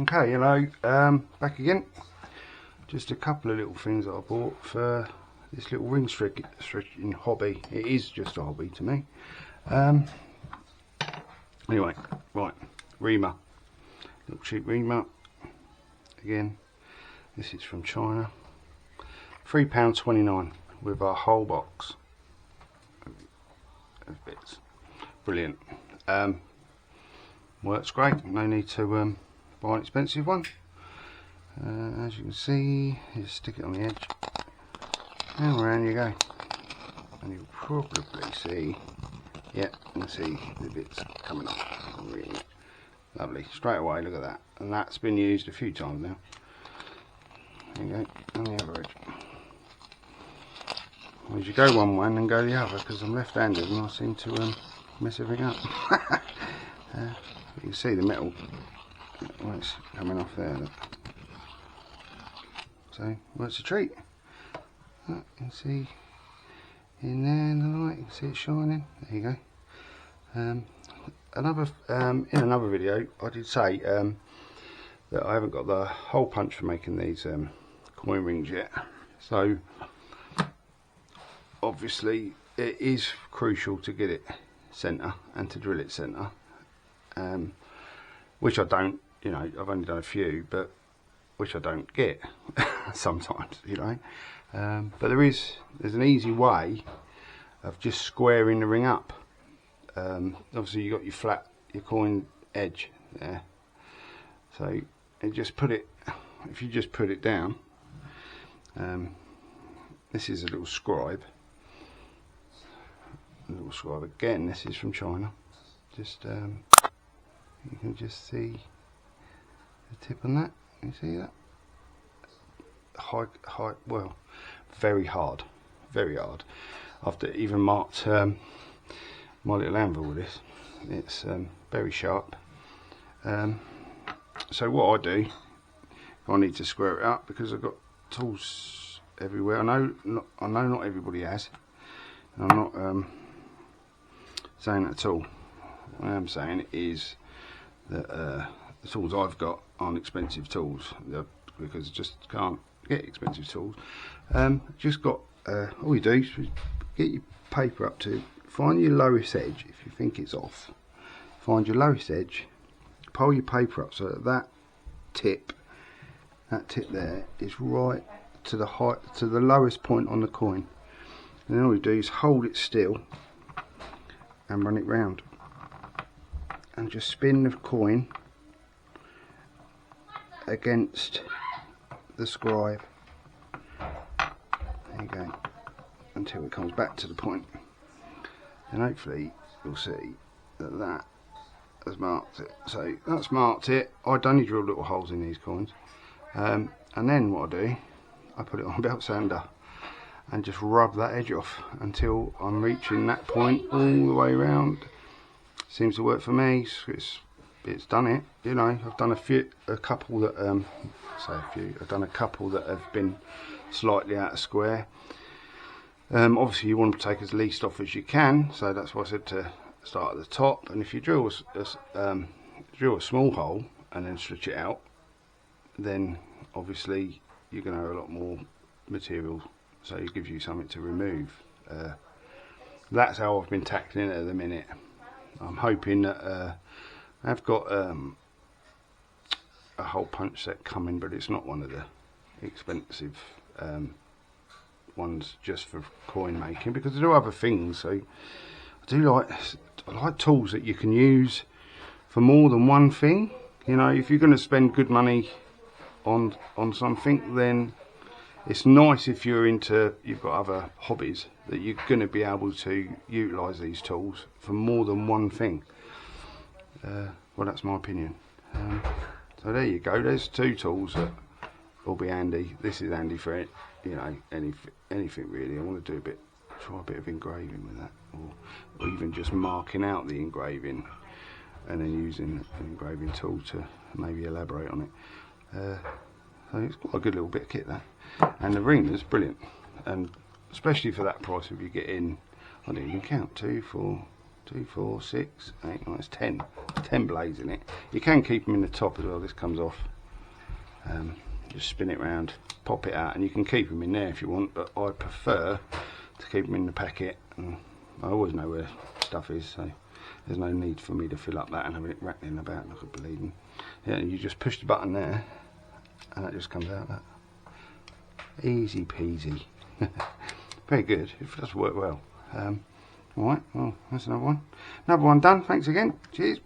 Okay, hello, back again. Just a couple of little things that I bought for this little ring stretching hobby. It is just a hobby to me. Anyway, right, reamer, little cheap reamer. Again, this is from China. £3.29 with a whole box of bits. Brilliant. Works great. No need to buy an expensive one. As you can see, you stick it on the edge and around you go, and you'll probably see, yeah, you can see the bits coming off. Really lovely, straight away. Look at that, and that's been used a few times now. There you go, on the other edge. As you go one way and then go the other, because I'm left-handed and I seem to mess everything up. You can see the metal when it's coming off there. Look. So, well, it's a treat. You can see in there in the light, you can see it shining. There you go. In another video, I did say that I haven't got the hole punch for making these coin rings yet. So, obviously, it is crucial to get it centre and to drill it centre. Which I don't, you know, I've only done a few, but which I don't get sometimes, you know. But there's an easy way of just squaring the ring up. Obviously you got your coin edge there, so you just put it, if you just put it down, this is a little scribe. Again, this is from China. Just you can just see the tip on that. You see that? High, well, very hard. I've even marked my little anvil with this. It's very sharp. So what I do, I need to square it up because I've got tools everywhere. I know not everybody has. I'm not saying that at all. What I am saying is that the tools I've got aren't expensive tools, because I just can't get expensive tools. Just got all you do is get your paper up to, find your lowest edge. If you think it's off, find your lowest edge, pull your paper up so that tip there is right to the height, to the lowest point on the coin, and then all you do is hold it still and run it round and just spin the coin against the scribe. There you go, until it comes back to the point, and hopefully you'll see that that has marked it. So that's marked it. I only drill little holes in these coins, and then what I do, I put it on a belt sander and just rub that edge off until I'm reaching that point all the way around. Seems to work for me. It's done it, you know. I've done a couple that I've done a couple that have been slightly out of square. Obviously you want to take as least off as you can, so that's why I said to start at the top. And if you drill a small hole and then stretch it out, then obviously you're going to have a lot more material, so it gives you something to remove. That's how I've been tackling it at the minute. I'm hoping that I've got a hole punch set coming, but it's not one of the expensive ones just for coin making, because I do other things. So I like tools that you can use for more than one thing. You know, if you're going to spend good money on something, then it's nice if you've got other hobbies that you're going to be able to utilise these tools for more than one thing. Well, that's my opinion. So there you go. There's two tools that will be handy. This is handy for it, you know, anything really. I want to try a bit of engraving with that, or even just marking out the engraving and then using an engraving tool to maybe elaborate on it. So it's quite a good little bit of kit, that. And the ring is brilliant, and especially for that price, if you get in, I didn't even count, 2, 4, 2, 4, 6, 8, 9, it's 10. 10 blades in it. You can keep them in the top as well. This comes off. Just spin it round, pop it out, and you can keep them in there if you want, but I prefer to keep them in the packet. And I always know where stuff is, so there's no need for me to fill up that and having it rattling about like a bleeding. Yeah, and you just push the button there, and that just comes out. That easy peasy. Very good. It does work well. Alright, well, that's another one. Another one done. Thanks again. Cheers.